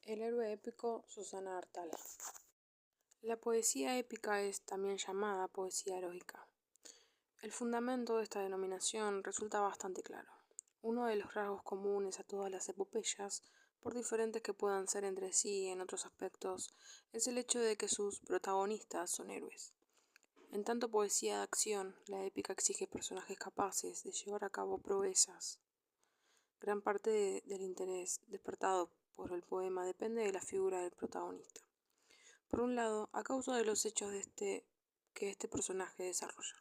El héroe épico Susana Artala. La poesía épica es también llamada poesía heroica. El fundamento de esta denominación resulta bastante claro. Uno de los rasgos comunes a todas las epopeyas, por diferentes que puedan ser entre sí en otros aspectos, es el hecho de que sus protagonistas son héroes. En tanto poesía de acción, la épica exige personajes capaces de llevar a cabo proezas. Gran parte del interés despertado por el poema depende de la figura del protagonista. Por un lado, a causa de los hechos que este personaje desarrolla.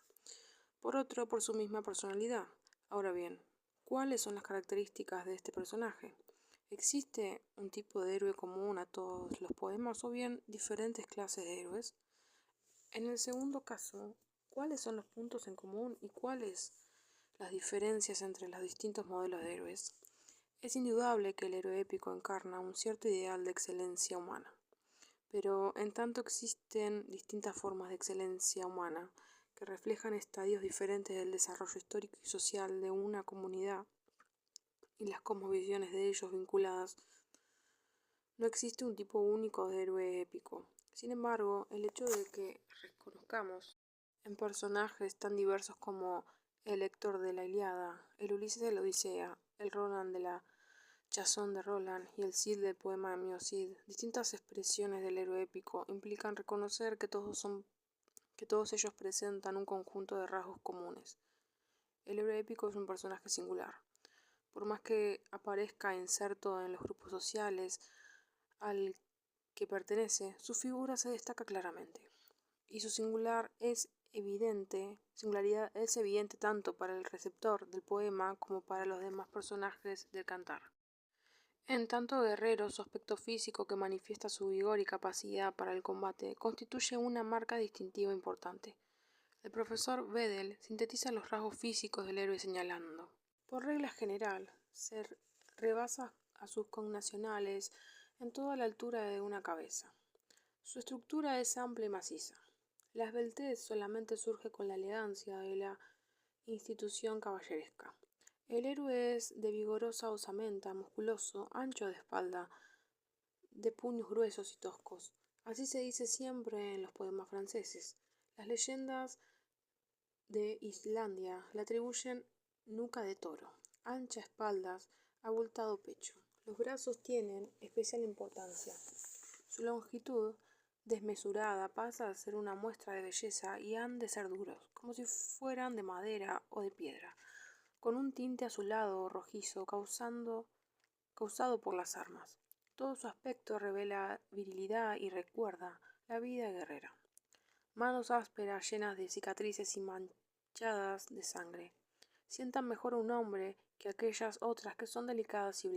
Por otro, por su misma personalidad. Ahora bien, ¿cuáles son las características de este personaje? ¿Existe un tipo de héroe común a todos los poemas o bien diferentes clases de héroes? En el segundo caso, ¿cuáles son los puntos en común y cuáles las diferencias entre los distintos modelos de héroes? Es indudable que el héroe épico encarna un cierto ideal de excelencia humana. Pero en tanto existen distintas formas de excelencia humana que reflejan estadios diferentes del desarrollo histórico y social de una comunidad y las cosmovisiones de ellos vinculadas, no existe un tipo único de héroe épico. Sin embargo, el hecho de que reconozcamos en personajes tan diversos como el Héctor de la Ilíada, el Ulises de la Odisea, el Roland de la Chazón de Roland y el Cid del poema de Mio Cid, distintas expresiones del héroe épico, implican reconocer que todos ellos presentan un conjunto de rasgos comunes. El héroe épico es un personaje singular. Por más que aparezca inserto en los grupos sociales al que pertenece, su figura se destaca claramente, y su singularidad es evidente tanto para el receptor del poema como para los demás personajes del cantar. En tanto guerrero, su aspecto físico que manifiesta su vigor y capacidad para el combate constituye una marca distintiva importante. El profesor Vedel sintetiza los rasgos físicos del héroe señalando: por regla general, se rebasa a sus connacionales en toda la altura de una cabeza. Su estructura es amplia y maciza. La esbeltez solamente surge con la elegancia de la institución caballeresca. El héroe es de vigorosa osamenta, musculoso, ancho de espalda, de puños gruesos y toscos. Así se dice siempre en los poemas franceses. Las leyendas de Islandia le atribuyen nuca de toro, ancha espaldas, abultado pecho. Los brazos tienen especial importancia. Su longitud desmesurada pasa a ser una muestra de belleza y han de ser duros, como si fueran de madera o de piedra, con un tinte azulado o rojizo causado por las armas. Todo su aspecto revela virilidad y recuerda la vida guerrera. Manos ásperas llenas de cicatrices y manchadas de sangre. Sientan mejor a un hombre que aquellas otras que son delicadas y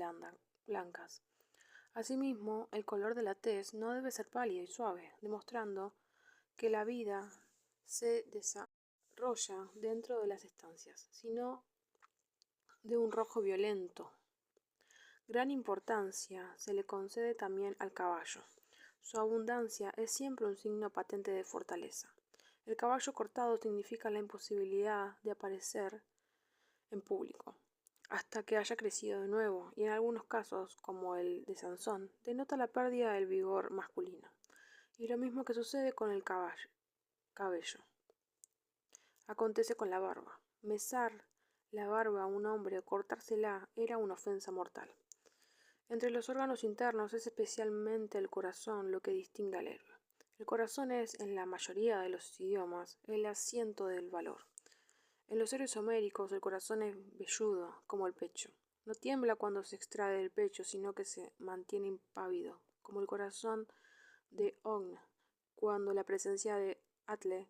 blancas. Asimismo, el color de la tez no debe ser pálido y suave, demostrando que la vida se desarrolla dentro de las estancias, sino de un rojo violento. Gran importancia se le concede también al caballo. Su abundancia es siempre un signo patente de fortaleza. El caballo cortado significa la imposibilidad de aparecer en público hasta que haya crecido de nuevo, y en algunos casos, como el de Sansón, denota la pérdida del vigor masculino. Y lo mismo que sucede con el cabello. Acontece con la barba. Mesar la barba a un hombre o cortársela era una ofensa mortal. Entre los órganos internos es especialmente el corazón lo que distingue al héroe. El corazón es, en la mayoría de los idiomas, el asiento del valor. En los héroes homéricos el corazón es velludo, como el pecho. No tiembla cuando se extrae del pecho, sino que se mantiene impávido, como el corazón de Ogn, cuando la presencia de Atle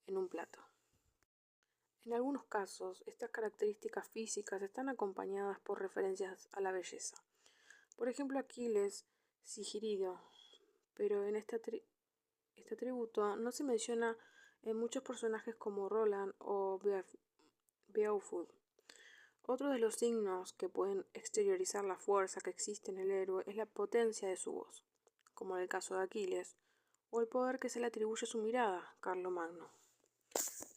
en un plato. En algunos casos, estas características físicas están acompañadas por referencias a la belleza. Por ejemplo, Aquiles Sigirido, pero en este atributo no se menciona en muchos personajes como Roland o Beowulf. Otro de los signos que pueden exteriorizar la fuerza que existe en el héroe es la potencia de su voz, como en el caso de Aquiles, o el poder que se le atribuye a su mirada, Carlomagno.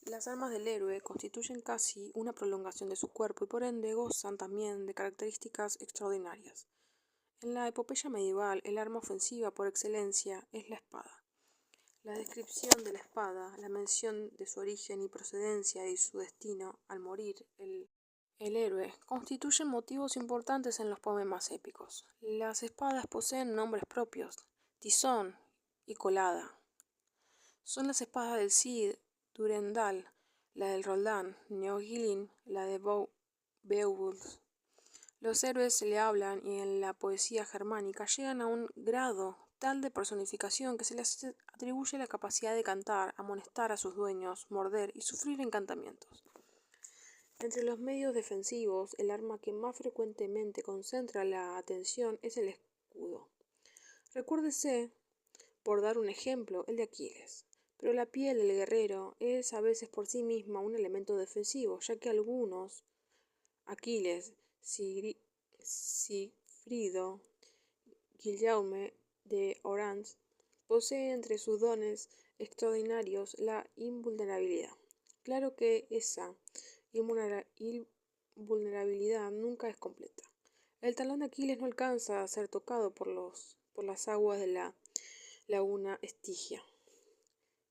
Las armas del héroe constituyen casi una prolongación de su cuerpo y por ende gozan también de características extraordinarias. En la epopeya medieval, el arma ofensiva por excelencia es la espada. La descripción de la espada, la mención de su origen y procedencia y su destino al morir el héroe, constituyen motivos importantes en los poemas épicos. Las espadas poseen nombres propios: Tizón y Colada. Son las espadas del Cid, Durendal, la del Roldán, Neoghilin, la de Beowulf. Los héroes se le hablan y en la poesía germánica llegan a un grado tal de personificación que se les atribuye la capacidad de cantar, amonestar a sus dueños, morder y sufrir encantamientos. Entre los medios defensivos, el arma que más frecuentemente concentra la atención es el escudo. Recuérdese, por dar un ejemplo, el de Aquiles. Pero la piel del guerrero es a veces por sí misma un elemento defensivo, ya que algunos, Aquiles, Sigfrido, Guillaume de Orange, posee entre sus dones extraordinarios la invulnerabilidad. Claro que esa invulnerabilidad nunca es completa. El talón de Aquiles no alcanza a ser tocado por las aguas de la laguna Estigia.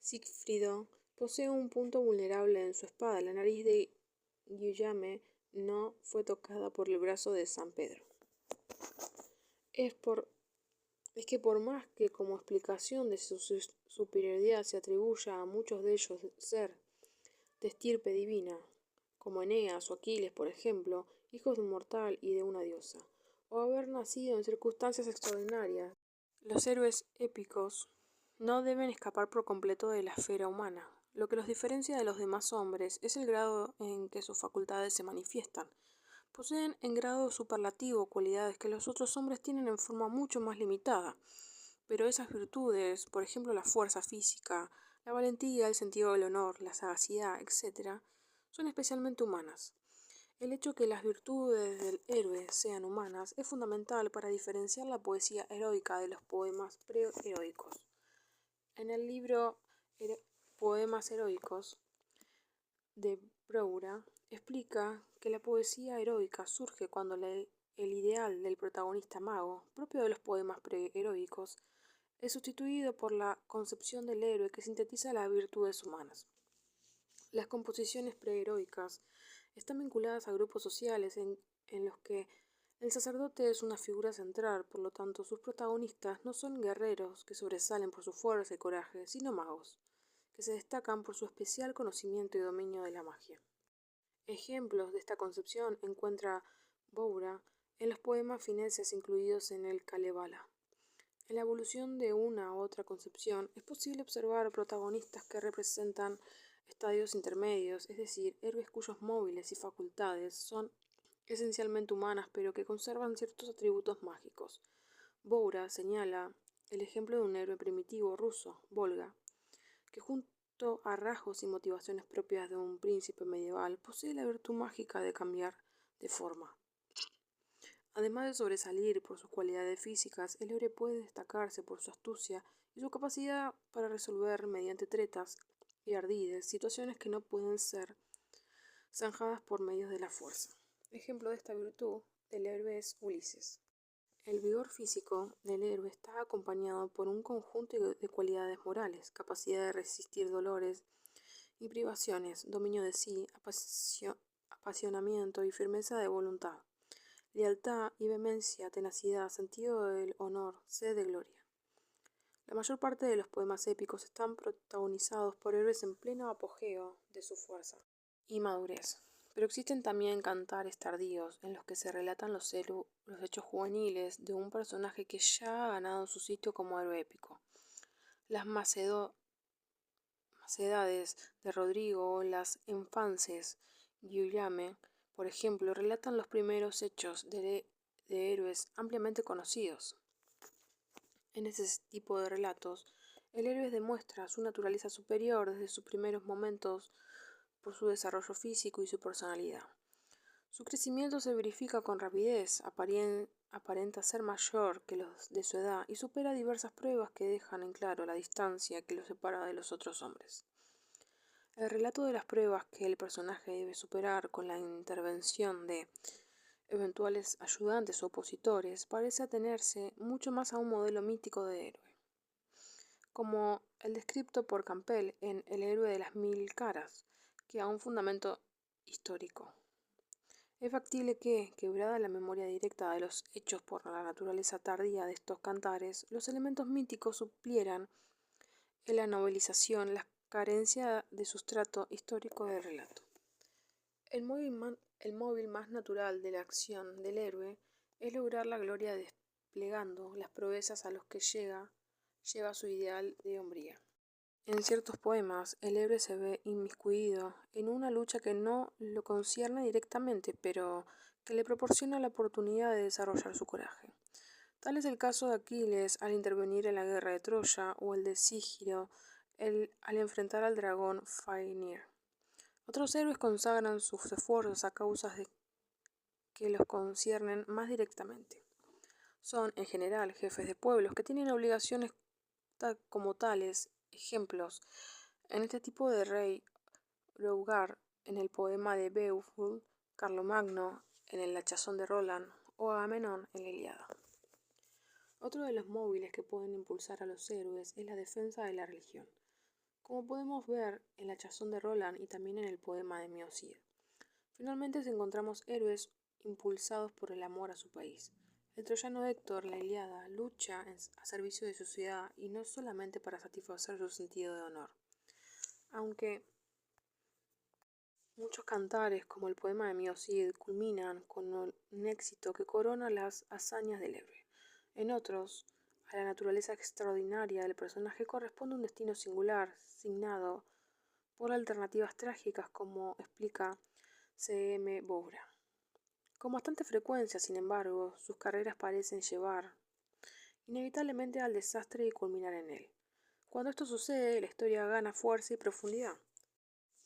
Sigfrido posee un punto vulnerable en su espada. La nariz de Guillaume no fue tocada por el brazo de San Pedro. Es que por más que como explicación de su superioridad se atribuya a muchos de ellos ser de estirpe divina, como Eneas o Aquiles, por ejemplo, hijos de un mortal y de una diosa, o haber nacido en circunstancias extraordinarias, los héroes épicos no deben escapar por completo de la esfera humana. Lo que los diferencia de los demás hombres es el grado en que sus facultades se manifiestan. Poseen en grado superlativo cualidades que los otros hombres tienen en forma mucho más limitada, pero esas virtudes, por ejemplo la fuerza física, la valentía, el sentido del honor, la sagacidad, etc., son especialmente humanas. El hecho que las virtudes del héroe sean humanas es fundamental para diferenciar la poesía heroica de los poemas preheroicos. En el libro Poemas heroicos de Broura explica que la poesía heroica surge cuando el ideal del protagonista mago, propio de los poemas preheroicos, es sustituido por la concepción del héroe que sintetiza las virtudes humanas. Las composiciones preheroicas están vinculadas a grupos sociales en los que el sacerdote es una figura central, por lo tanto sus protagonistas no son guerreros que sobresalen por su fuerza y coraje, sino magos, que se destacan por su especial conocimiento y dominio de la magia. Ejemplos de esta concepción encuentra Broura en los poemas fineses incluidos en el Kalevala. En la evolución de una a otra concepción es posible observar protagonistas que representan estadios intermedios, es decir, héroes cuyos móviles y facultades son esencialmente humanas pero que conservan ciertos atributos mágicos. Broura señala el ejemplo de un héroe primitivo ruso, Volga, que junto a rasgos y motivaciones propias de un príncipe medieval posee la virtud mágica de cambiar de forma. Además de sobresalir por sus cualidades físicas, el héroe puede destacarse por su astucia y su capacidad para resolver mediante tretas y ardides situaciones que no pueden ser zanjadas por medios de la fuerza. Ejemplo de esta virtud del héroe es Ulises. El vigor físico del héroe está acompañado por un conjunto de cualidades morales: capacidad de resistir dolores y privaciones, dominio de sí, apasionamiento y firmeza de voluntad, lealtad y vehemencia, tenacidad, sentido del honor, sed de gloria. La mayor parte de los poemas épicos están protagonizados por héroes en pleno apogeo de su fuerza y madurez, pero existen también cantares tardíos en los que se relatan los hechos juveniles de un personaje que ya ha ganado su sitio como héroe épico. Las macedades de Rodrigo o las infances Guillaume, por ejemplo, relatan los primeros hechos de héroes ampliamente conocidos. En ese tipo de relatos, el héroe demuestra su naturaleza superior desde sus primeros momentos por su desarrollo físico y su personalidad. Su crecimiento se verifica con rapidez, aparenta ser mayor que los de su edad y supera diversas pruebas que dejan en claro la distancia que lo separa de los otros hombres. El relato de las pruebas que el personaje debe superar con la intervención de eventuales ayudantes o opositores, parece atenerse mucho más a un modelo mítico de héroe, como el descrito por Campbell en El héroe de las mil caras, que a un fundamento histórico. Es factible que, quebrada la memoria directa de los hechos por la naturaleza tardía de estos cantares, los elementos míticos suplieran en la novelización la carencia de sustrato histórico del relato. El móvil más natural de la acción del héroe es lograr la gloria desplegando las proezas a los que lleva su ideal de hombría. En ciertos poemas, el héroe se ve inmiscuido en una lucha que no lo concierne directamente, pero que le proporciona la oportunidad de desarrollar su coraje. Tal es el caso de Aquiles al intervenir en la guerra de Troya, o el de Sigiro al enfrentar al dragón Fafnir. Otros héroes consagran sus esfuerzos a causas que los conciernen más directamente. Son, en general, jefes de pueblos que tienen obligaciones como tales. Ejemplos: en este tipo de rey, Hrothgar en el poema de Beowulf, Carlomagno en el Hachazón de Roland o Agamenón en la Ilíada. Otro de los móviles que pueden impulsar a los héroes es la defensa de la religión, como podemos ver en la Hachazón de Roland y también en el poema de Miocid. Finalmente encontramos héroes impulsados por el amor a su país. El troyano Héctor, la Ilíada, lucha a servicio de su ciudad y no solamente para satisfacer su sentido de honor. Aunque muchos cantares, como el poema de Miocid, culminan con un éxito que corona las hazañas del héroe. En otros, a la naturaleza extraordinaria del personaje corresponde un destino singular, signado por alternativas trágicas, como explica C. M. Boura. Con bastante frecuencia, sin embargo, sus carreras parecen llevar inevitablemente al desastre y culminar en él. Cuando esto sucede, la historia gana fuerza y profundidad,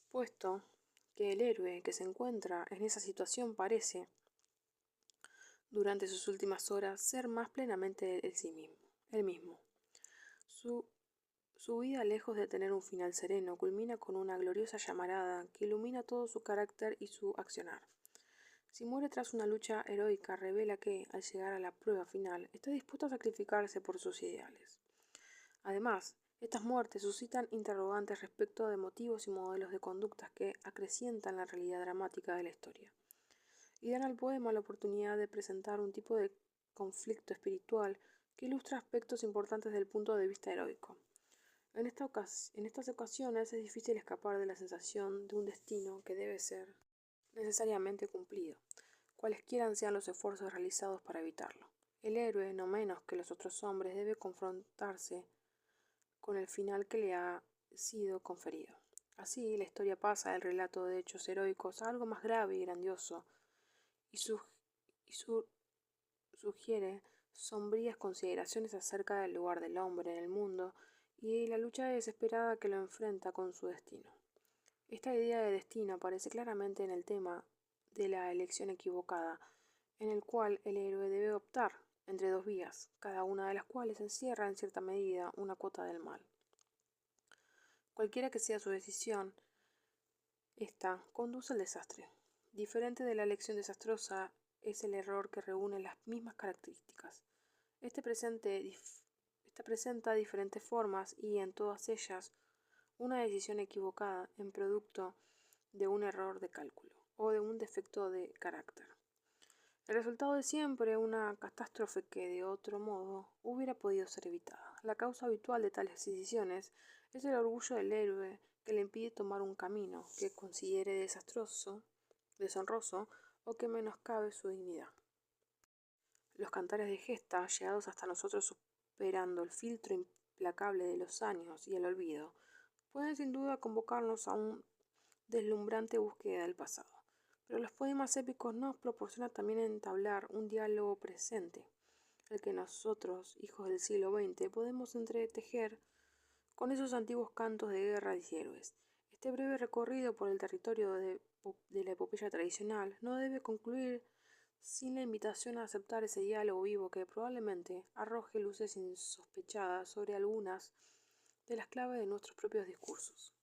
puesto que el héroe que se encuentra en esa situación parece, durante sus últimas horas, ser más plenamente él mismo. Su vida, lejos de tener un final sereno, culmina con una gloriosa llamarada que ilumina todo su carácter y su accionar. Si muere tras una lucha heroica, revela que, al llegar a la prueba final, está dispuesto a sacrificarse por sus ideales. Además, estas muertes suscitan interrogantes respecto de motivos y modelos de conductas que acrecientan la realidad dramática de la historia, y dan al poema la oportunidad de presentar un tipo de conflicto espiritual que ilustra aspectos importantes del punto de vista heroico. En estas ocasiones es difícil escapar de la sensación de un destino que debe ser necesariamente cumplido, cualesquiera sean los esfuerzos realizados para evitarlo. El héroe, no menos que los otros hombres, debe confrontarse con el final que le ha sido conferido. Así, la historia pasa del relato de hechos heroicos a algo más grave y grandioso, y sugiere sombrías consideraciones acerca del lugar del hombre en el mundo y la lucha desesperada que lo enfrenta con su destino. Esta idea de destino aparece claramente en el tema de la elección equivocada, en el cual el héroe debe optar entre dos vías, cada una de las cuales encierra en cierta medida una cuota del mal. Cualquiera que sea su decisión, esta conduce al desastre. Diferente de la elección desastrosa es el error que reúne las mismas características. Este presenta diferentes formas y, en todas ellas, una decisión equivocada en producto de un error de cálculo o de un defecto de carácter. El resultado es siempre una catástrofe que, de otro modo, hubiera podido ser evitada. La causa habitual de tales decisiones es el orgullo del héroe, que le impide tomar un camino que considere deshonroso o que menoscabe su dignidad. Los cantares de gesta, llegados hasta nosotros superando el filtro implacable de los años y el olvido, pueden sin duda convocarnos a una deslumbrante búsqueda del pasado. Pero los poemas épicos nos proporcionan también entablar un diálogo presente, el que nosotros, hijos del siglo XX, podemos entretejer con esos antiguos cantos de guerra y héroes. Este breve recorrido por el territorio de la epopeya tradicional no debe concluir sin la invitación a aceptar ese diálogo vivo que probablemente arroje luces insospechadas sobre algunas de las claves de nuestros propios discursos.